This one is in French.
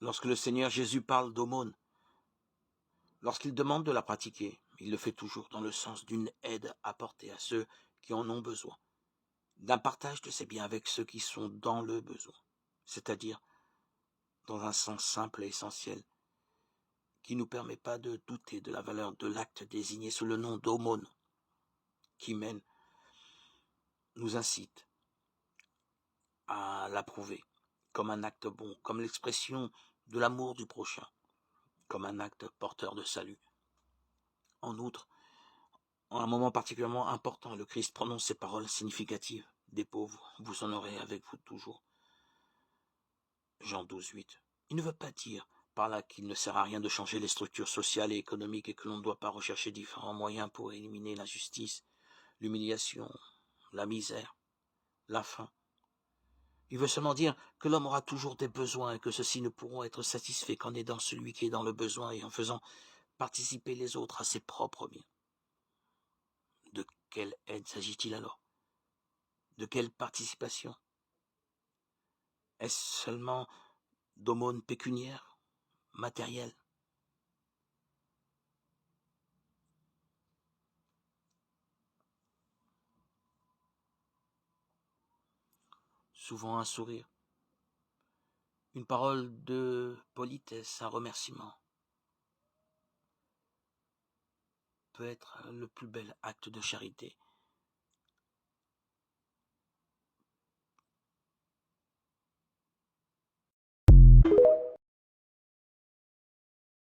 Lorsque le Seigneur Jésus parle d'aumône, lorsqu'il demande de la pratiquer, il le fait toujours dans le sens d'une aide apportée à ceux qui en ont besoin, d'un partage de ses biens avec ceux qui sont dans le besoin, c'est-à-dire dans un sens simple et essentiel, qui ne nous permet pas de douter de la valeur de l'acte désigné sous le nom d'aumône, qui mène, nous incite à l'approuver comme un acte bon, comme l'expression de l'amour du prochain, comme un acte porteur de salut. En outre, en un moment particulièrement important, le Christ prononce ces paroles significatives. Des pauvres, vous en aurez avec vous toujours. Jean 12, 8. Il ne veut pas dire par là qu'il ne sert à rien de changer les structures sociales et économiques et que l'on ne doit pas rechercher différents moyens pour éliminer l'injustice, l'humiliation, la misère, la faim. Il veut seulement dire que l'homme aura toujours des besoins et que ceux-ci ne pourront être satisfaits qu'en aidant celui qui est dans le besoin et en faisant participer les autres à ses propres biens. De quelle aide s'agit-il alors? De quelle participation? Est-ce seulement d'aumône pécuniaire, matérielle? Souvent un sourire, une parole de politesse, un remerciement peut être le plus bel acte de charité